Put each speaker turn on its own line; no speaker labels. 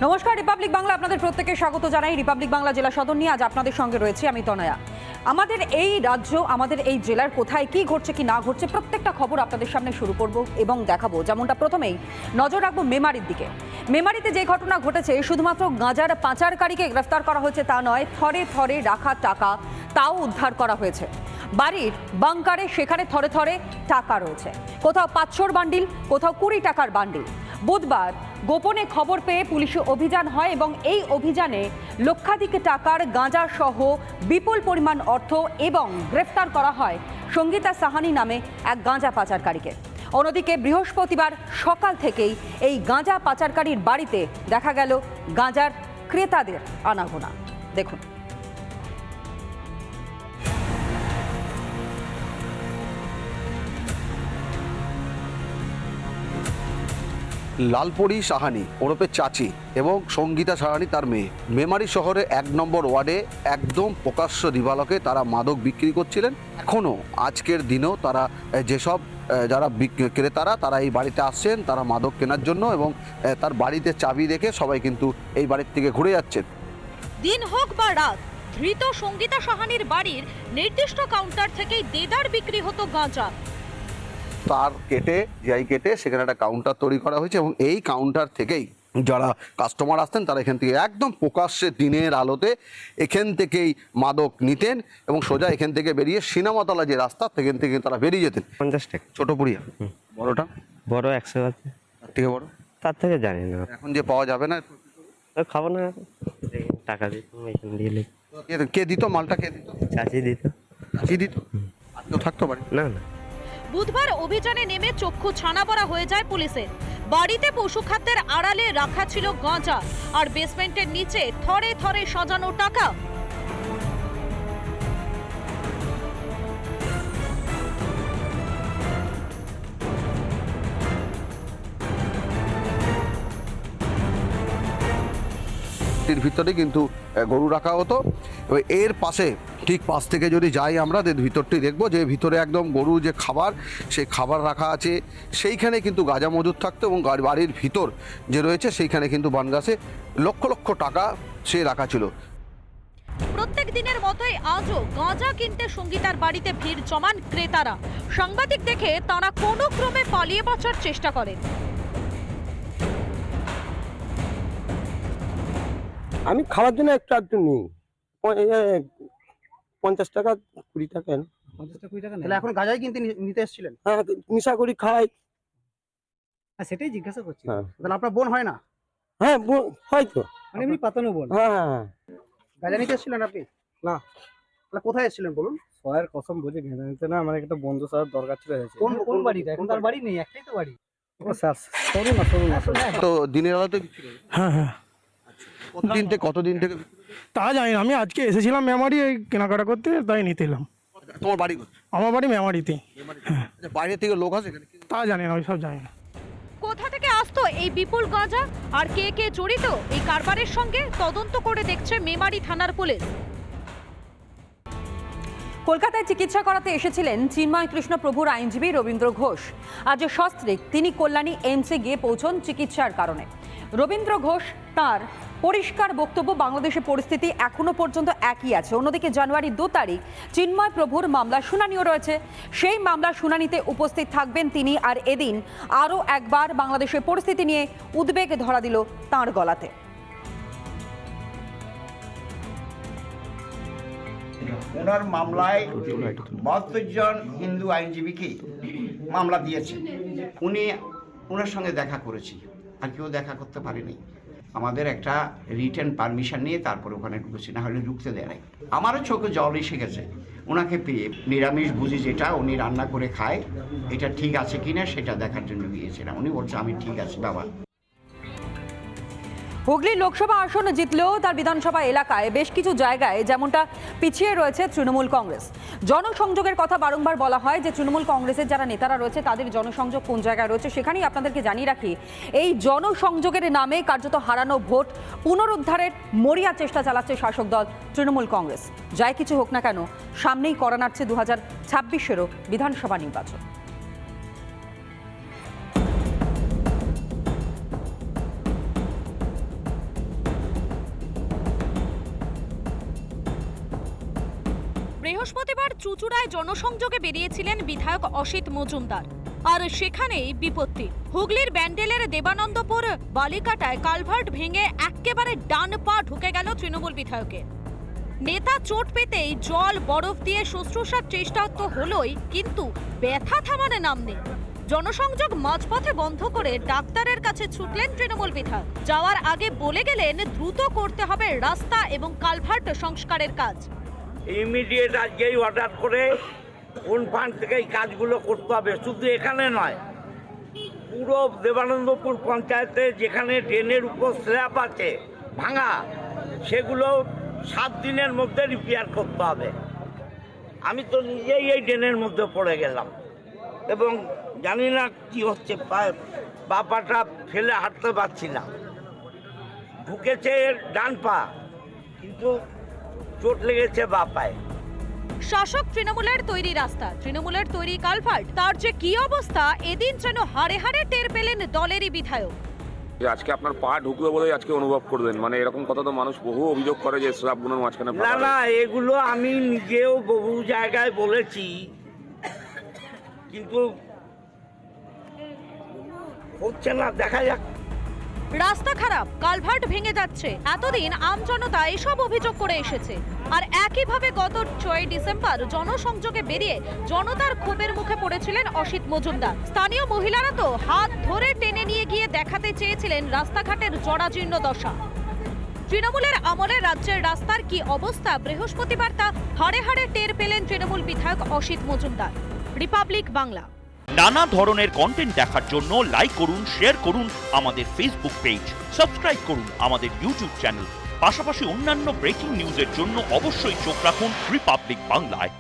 নমস্কার, রিপাবলিক বাংলা আপনাদের প্রত্যেককে স্বাগত জানাই। রিপাবলিক বাংলা জেলা সদর নিয়ে আজ আপনাদের সঙ্গে রয়েছে আমি তনয়া। আমাদের এই রাজ্য, আমাদের এই জেলার কোথায় কি ঘটছে কি না ঘটছে প্রত্যেকটা খবর আপনাদের সামনে শুরু করব এবং দেখাবো। যেমনটা প্রথমেই নজর রাখবো মেমারির দিকে। মেমারিতে যে ঘটনা ঘটেছে, শুধুমাত্র গাঁজার পাচারকারীকে গ্রেফতার করা হয়েছে তা নয়, থরে থরে রাখা টাকা তাও উদ্ধার করা হয়েছে। বাড়ির বাংকারে সেখানে থরে থরে টাকা রয়েছে, কোথাও 500 বান্ডিল, কোথাও 20 টাকার বান্ডিল। বুধবার গোপনে খবর পেয়ে পুলিশি অভিযান হয় এবং এই অভিযানে লক্ষাধিক টাকার গাঁজা সহ বিপুল পরিমাণ অর্থ এবং গ্রেফতার করা হয় সঙ্গীতা সাহানি নামে এক গাঁজা পাচারকারীকে। অন্যদিকে বৃহস্পতিবার সকাল থেকেই এই গাঁজা পাচারকারীর বাড়িতে দেখা গেল গাঁজার ক্রেতাদের আনাগোনা। দেখুন।
লালপরি সাহানি ওরফে চাচি এবং সঙ্গীতা সাহানি তার মেয়ে মেমারি শহরে 1 নম্বর ওয়ার্ডে একদম প্রকাশ্য দিবালোকে তারা মাদক বিক্রি করছিলেন। এখনও আজকের দিনেও তারা যেসব যারা ক্রেতারা তারা এই বাড়িতে আসছেন তারা মাদক কেনার জন্য এবং তার বাড়িতে চাবি রেখে সবাই কিন্তু এই বাড়ির থেকে ঘুরে যাচ্ছেন।
দিন হোক বা রাত, ধৃত সঙ্গীতা সাহানির বাড়ির নির্দিষ্ট কাউন্টার থেকেই দেদার বিক্রি হতো গাঁজা।
তার কেটে সেখানে একটা কাউন্টার তৈরি করা হয়েছে এবং এই কাউন্টার থেকেই যারা কাস্টমার আসতেন তারা এখান থেকে একদম প্রকাশ্যে দিনের আলোতে এখান থেকেই মাদক নিতেন এবং সোজা এখান থেকে বেরিয়ে সিনেমাতলা যে রাস্তা সেখান থেকে তারা বেরিয়ে যেতেন।
50 টাকা
ছোট পুরিয়া, বড়টা
বড় 100 আছে,
তার থেকে বড়
তার থেকে জানি না।
এখন যে পাওয়া যাবে না,
খাবো না, টাকা দিত এখান দিয়ে।
কে দিত মালটা? কে দিত?
চাচি দিত।
চাচি দিত? আর কেউ থাকতো বাড়ি?
না না।
বুধবার অভিযানে নেমে চক্ষু ছানাবড়া হয়ে যায় পুলিশের। বাড়িতে পশু খাদ্যের আড়ালে রাখা ছিল গাঁজা আর বেসমেন্টের নিচে থরে থরে সাজানো টাকা।
ভিতরে কিন্তু গরু রাখা হতো। এর পাশে ঠিক পাশ থেকে যদি যাই আমরা ভিতরটি দেখবো যে ভিতরে একদম গরু যে খাবার, সেই খাবার রাখা আছে, সেইখানে কিন্তু গাঁজা মজুদ থাকতো এবং বাড়ির ভিতর যে রয়েছে সেইখানে কিন্তু বানগাছে লক্ষ লক্ষ টাকা সে রাখা ছিল।
প্রত্যেক দিনের মতোই আজও গাঁজা কিনতে সঙ্গীতার বাড়িতে ভিড় জমান ক্রেতারা। সাংবাদিক দেখে তারা কোনো ক্রমে পালিয়ে বাঁচার চেষ্টা করেন।
আমি খাওয়ার জন্য একটু নিই, 50 টাকা 20 টাকা।
50 টাকা 20 টাকা তাহলে এখন গাঁজাই কিনতে নিতে এসেছিলেন?
হ্যাঁ, নেশা করি, খাই।
সেটাই জিজ্ঞাসা করছি।
হ্যাঁ।
তাহলে আপনার বোন হয় না?
হ্যাঁ, হয়তো।
মানে এমনি পাতানো বোন?
হ্যাঁ।
গাঁজা নিতে এসেছিলেন আপনি?
না।
তাহলে কোথায় এসেছিলেন বলুন?
সয়ের কসম বুঝে গাঁজা নিতে না, আমার একটা বন্ধু সাথে দরকার ছিল।
কোন বাড়িটা? এখন তার বাড়ি নেই, একটাই তো বাড়ি।
ও স্যার, সরুন না।
তো দিনের আলোতে
হ্যাঁ হ্যাঁ,
কতদিন থেকে?
তা জানি না, আমি আজকে এসেছিলাম মেমারি এই কেনাকাটা করতে, তাই নিতে এলাম।
তোমার বাড়ি কোথায়?
আমার বাড়ি মেমারিতে।
আচ্ছা, বাইরে থেকে লোক আসে এখানে?
তা জানি না, ওইসব জানি না।
কোথা থেকে আসতো এই বিপুল গাঁজা আর কে কে জড়িত এই কারবারের সঙ্গে তদন্ত করে দেখছে মেমারি থানার পুলিশ।
কলকাতায় চিকিৎসা করাতে এসেছিলেন চিন্ময় কৃষ্ণ প্রভুর আইনজীবী রবীন্দ্র ঘোষ। আজ সস্ত্রীক তিনি কল্যাণী এইমসে গিয়ে পৌঁছন চিকিৎসার কারণে। রবীন্দ্র ঘোষ তার পরিষ্কার বক্তব্য, বাংলাদেশের পরিস্থিতি এখনো পর্যন্ত একই আছে। অন্যদিকে জানুয়ারি 2 তারিখ চিন্ময় প্রভুর মামলা শুনানিও রয়েছে, সেই মামলা শুনানিতে উপস্থিত থাকবেন তিনি। আর এদিন আরও একবার বাংলাদেশের পরিস্থিতি নিয়ে উদ্বেগ ধরা দিল তাঁর গলাতে।
ওনার মামলায় 72 জন হিন্দু আইনজীবীকে মামলা দিয়েছে। ওনার সঙ্গে দেখা করেছি, আর কেউ দেখা করতে পারেনি। আমাদের একটা রিটেন পারমিশন নিয়ে তারপর ওখানে ঢুকেছি, না হলে ঢুকতে দেয় নাই। আমারও চোখে জল এসে গেছে ওনাকে পেয়ে। নিরামিষ বুঝি যেটা উনি রান্না করে খায়, এটা ঠিক আছে কিনা সেটা দেখার জন্য গিয়েছিলাম। উনি বলছে আমি ঠিক আছি বাবা।
হুগলি লোকসভা আসন জিতলেও তার বিধানসভা এলাকায় বেশ কিছু জায়গায় যেমনটা পিছিয়ে রয়েছে তৃণমূল কংগ্রেস। জনসংযোগের কথা বারংবার বলা হয় যে তৃণমূল কংগ্রেসের যারা নেতারা রয়েছে তাদের জনসংযোগ কোন জায়গায় রয়েছে। সেখানেই আপনাদেরকে জানিয়ে রাখি, এই জনসংযোগের নামে কার্যত হারানো ভোট পুনরুদ্ধারের মরিয়া চেষ্টা চালাচ্ছে শাসক দল তৃণমূল কংগ্রেস। যাই কিছু হোক না কেন, সামনেই করা নাড়ছে 2026-এরও বিধানসভা নির্বাচন।
বৃহস্পতিবার চুঁচুড়ায় জনসংযোগে বেরিয়েছিলেন বিধায়ক অসিত মজুমদার, আর সেখানেই বিপত্তি। হুগলির ব্যান্ডেলের দেবানন্দপুর বালিকাটায় কালভার্ট ভেঙে একেবারে ডান পা ঢুকে গেল তৃণমূল বিধায়কের। নেতা চোট পেতেই জল বরফ দিয়ে শুশ্রূষার চেষ্টা তো হলোই, কিন্তু ব্যথা থামার নাম নেই। জনসংযোগ মাঝপথে বন্ধ করে ডাক্তারের কাছে ছুটলেন তৃণমূল বিধায়ক। যাওয়ার আগে বলে গেলেন দ্রুত করতে হবে রাস্তা এবং কালভার্ট সংস্কারের কাজ।
ইমিডিয়েট আজকেই অর্ডার করে কোন ফান্ড থেকে এই কাজগুলো করতে হবে। শুধু এখানে নয়, পুরো দেবানন্দপুর পঞ্চায়েতে যেখানে ড্রেনের উপর স্ল্যাব আছে ভাঙা, সেগুলো 7 দিনের মধ্যে রিপেয়ার করতে হবে। আমি তো নিজেই এই ড্রেনের মধ্যে পড়ে গেলাম এবং জানি না কি হচ্ছে, পাটা ফেলে হাঁটতে পারছি না। ঢুকেছে ডান পা, কিন্তু চোট লেগেছে বা পায়ে।
শাসক তৃণমূলের তৈরি রাস্তা, তৃণমূলের তৈরি কালভার্ট, তার যে কি অবস্থা এদিন যেন হাড়ে হাড়ে টের পেলেন দলেরই বিধায়ক।
আজকে আপনার পা ঢুকবে বলে আজকে অনুভব করবেন, মানে এরকম কথা তো মানুষ বহু অভিযোগ করে যে স্ল্যাবগুলোর মাঝখানে
না না, এগুলো আমি নিজেও বহু জায়গায় বলেছি, কিন্তু হচ্ছে না, দেখা যাক।
রাস্তা খারাপ, কালভার্ট ভেঙে যাচ্ছে, এতদিন আমজনতা এসব অভিযোগ করে এসেছে। আর একইভাবে গত 6 ডিসেম্বর জনসংযোগে বেরিয়ে জনতার ক্ষোভের মুখে পড়েছিলেন অসিত মজুমদার। স্থানীয় মহিলারা তো হাত ধরে টেনে নিয়ে গিয়ে দেখাতে চেয়েছিলেন রাস্তাঘাটের জরাজীর্ণ দশা। তৃণমূলের আমলে রাজ্যের রাস্তার কি অবস্থা বৃহস্পতিবার তা হাড়ে হাড়ে টের পেলেন তৃণমূল বিধায়ক অসিত মজুমদার। রিপাবলিক বাংলা।
নানা ধরনের কন্টেন্ট দেখার জন্য লাইক করুন, শেয়ার করুন আমাদের ফেসবুক পেজ, সাবস্ক্রাইব করুন আমাদের ইউটিউব চ্যানেল। পাশাপাশি অন্যান্য ব্রেকিং নিউজের জন্য অবশ্যই চোখ রাখুন রিপাবলিক বাংলায়।